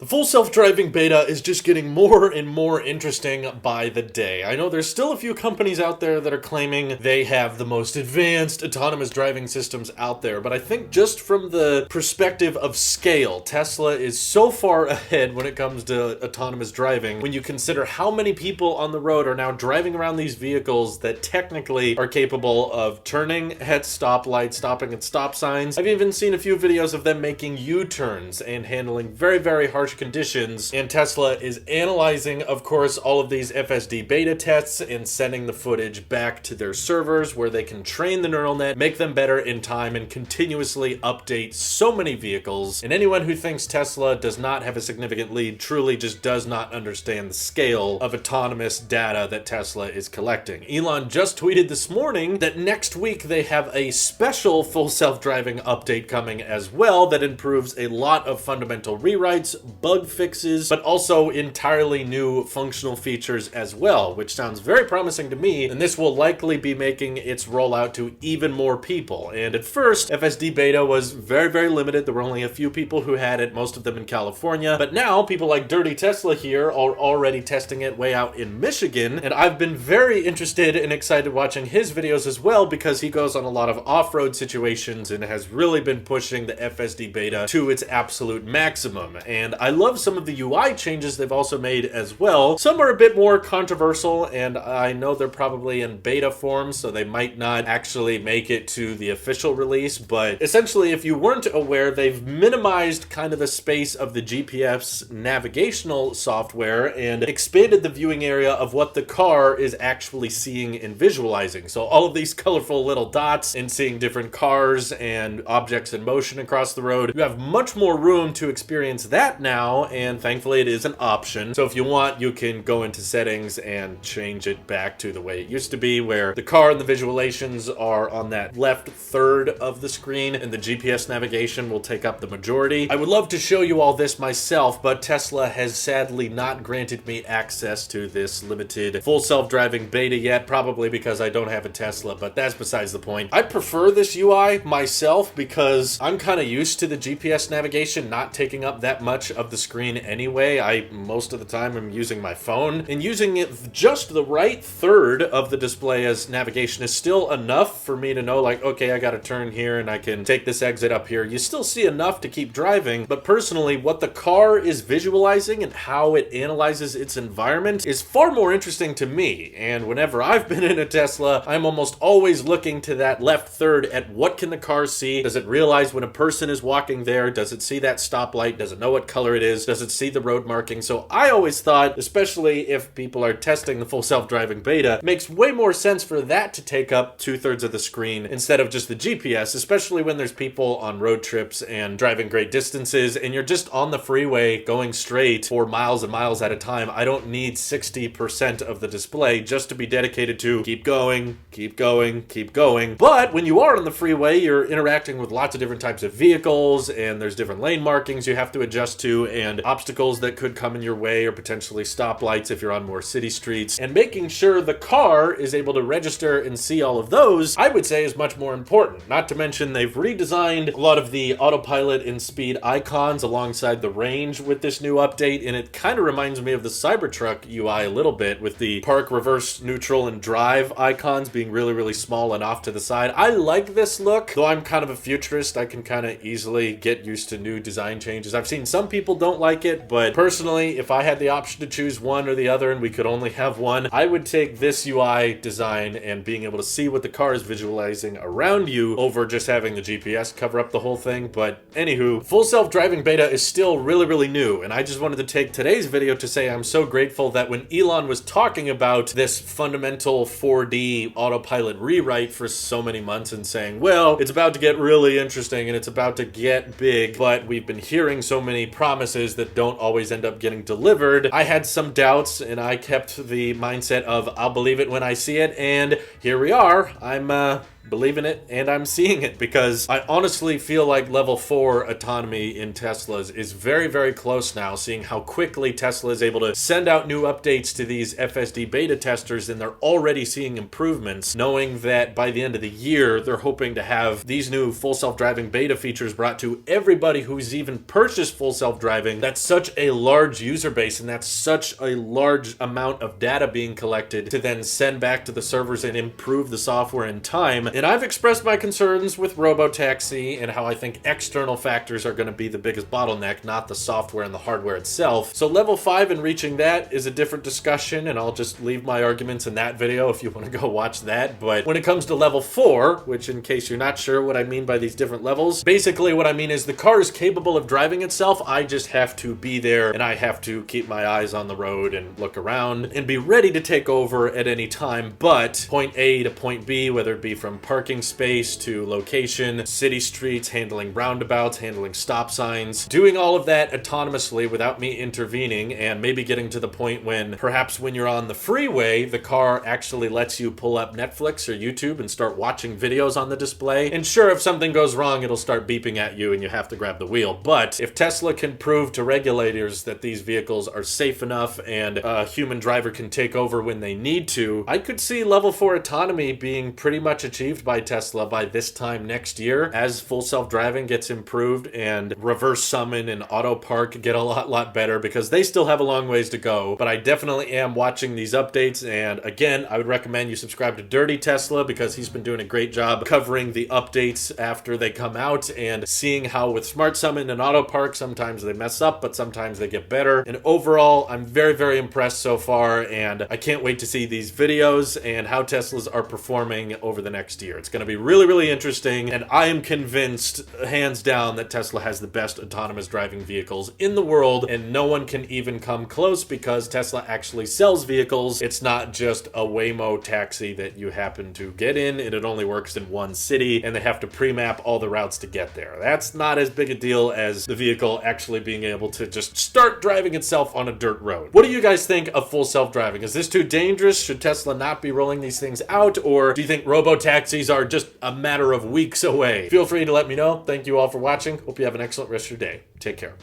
The full self-driving beta is just getting more and more interesting by the day. I know there's still a few companies out there that are claiming they have the most advanced autonomous driving systems out there, but I think just from the perspective of scale, Tesla is so far ahead when it comes to autonomous driving when you consider how many people on the road are now driving around these vehicles that technically are capable of turning at stoplights, stopping at stop signs. I've even seen a few videos of them making U-turns and handling very, very harsh conditions, and Tesla is analyzing, of course, all of these FSD beta tests and sending the footage back to their servers where they can train the neural net, make them better in time, and continuously update so many vehicles. And anyone who thinks Tesla does not have a significant lead truly just does not understand the scale of autonomous data that Tesla is collecting. Elon just tweeted this morning that next week they have a special full self-driving update coming as well that improves a lot of fundamental rewrites, bug fixes, but also entirely new functional features as well, which sounds very promising to me, and this will likely be making its rollout to even more people. And at first, FSD beta was very, very limited. There were only a few people who had it, most of them in California, but now people like Dirty Tesla here are already testing it way out in Michigan, and I've been very interested and excited watching his videos as well because he goes on a lot of off-road situations and has really been pushing the FSD beta to its absolute maximum. And I love some of the UI changes they've also made as well. Some are a bit more controversial, and I know they're probably in beta form, so they might not actually make it to the official release, but essentially, if you weren't aware, they've minimized kind of the space of the GPS navigational software and expanded the viewing area of what the car is actually seeing and visualizing. So all of these colorful little dots and seeing different cars and objects in motion across the road, you have much more room to experience that now, and thankfully it is an option. So if you want, you can go into settings and change it back to the way it used to be, where the car and the visualizations are on that left third of the screen and the GPS navigation will take up the majority. I would love to show you all this myself, but Tesla has sadly not granted me access to this limited full self-driving beta yet, probably because I don't have a Tesla, but that's besides the point. I prefer this UI myself because I'm kind of used to the GPS navigation not taking up that much of the screen anyway. Most of the time I'm using my phone, and using it just the right third of the display as navigation is still enough for me to know, like, okay, I gotta turn here and I can take this exit up here. You still see enough to keep driving, but personally, what the car is visualizing and how it analyzes its environment is far more interesting to me. And whenever I've been in a Tesla, I'm almost always looking to that left third at what can the car see? Does it realize when a person is walking there? Does it see that stoplight? Does it know what color it is? Does it see the road marking? So I always thought, especially if people are testing the full self-driving beta, makes way more sense for that to take up 2/3 of the screen instead of just the GPS, especially when there's people on road trips and driving great distances and you're just on the freeway going straight for miles and miles at a time. I don't need 60% of the display just to be dedicated to keep going, keep going, keep going. But when you are on the freeway, you're interacting with lots of different types of vehicles, and there's different lane markings you have to adjust to, and obstacles that could come in your way, or potentially stoplights if you're on more city streets. And making sure the car is able to register and see all of those, I would say, is much more important. Not to mention, they've redesigned a lot of the autopilot and speed icons alongside the range with this new update, and it kind of reminds me of the Cybertruck UI a little bit, with the park, reverse, neutral, and drive icons being really, really small and off to the side. I like this look, though I'm kind of a futurist. I can kind of easily get used to new design changes. I've seen some people don't like it, but personally, if I had the option to choose one or the other and we could only have one, I would take this UI design and being able to see what the car is visualizing around you over just having the GPS cover up the whole thing. But anywho, full self-driving beta is still really, really new, and I just wanted to take today's video to say I'm so grateful that when Elon was talking about this fundamental 4D autopilot rewrite for so many months and saying, well, it's about to get really interesting and it's about to get big, but we've been hearing so many promises that don't always end up getting delivered, I had some doubts, and I kept the mindset of I'll believe it when I see it, and here we are. I'm believing it and I'm seeing it, because I honestly feel like level 4 autonomy in Teslas is very, very close now, seeing how quickly Tesla is able to send out new updates to these FSD beta testers, and they're already seeing improvements, knowing that by the end of the year, they're hoping to have these new full self-driving beta features brought to everybody who's even purchased full self-driving. That's such a large user base, and that's such a large amount of data being collected to then send back to the servers and improve the software in time. And I've expressed my concerns with robotaxi and how I think external factors are going to be the biggest bottleneck, not the software and the hardware itself. So level 5 and reaching that is a different discussion, and I'll just leave my arguments in that video if you want to go watch that. But when it comes to level 4, which in case you're not sure what I mean by these different levels, basically what I mean is the car is capable of driving itself. I just have to be there, and I have to keep my eyes on the road and look around and be ready to take over at any time. But point A to point B, whether it be from parking space to location, city streets, handling roundabouts, handling stop signs, doing all of that autonomously without me intervening, and maybe getting to the point when perhaps when you're on the freeway, the car actually lets you pull up Netflix or YouTube and start watching videos on the display. And sure, if something goes wrong, it'll start beeping at you and you have to grab the wheel. But if Tesla can prove to regulators that these vehicles are safe enough and a human driver can take over when they need to, I could see level 4 autonomy being pretty much achieved by Tesla by this time next year, as full self-driving gets improved and reverse summon and auto park get a lot better, because they still have a long ways to go. But I definitely am watching these updates, and again, I would recommend you subscribe to Dirty Tesla, because he's been doing a great job covering the updates after they come out and seeing how with smart summon and auto park sometimes they mess up, but sometimes they get better. And overall, I'm very, very impressed so far, and I can't wait to see these videos and how Teslas are performing over the next year. It's going to be really, really interesting, and I am convinced, hands down, that Tesla has the best autonomous driving vehicles in the world, and no one can even come close, because Tesla actually sells vehicles. It's not just a Waymo taxi that you happen to get in, and it only works in one city, and they have to pre-map all the routes to get there. That's not as big a deal as the vehicle actually being able to just start driving itself on a dirt road. What do you guys think of full self-driving? Is this too dangerous? Should Tesla not be rolling these things out? Or do you think robo-taxis are just a matter of weeks away? Feel free to let me know. Thank you all for watching. Hope you have an excellent rest of your day. Take care.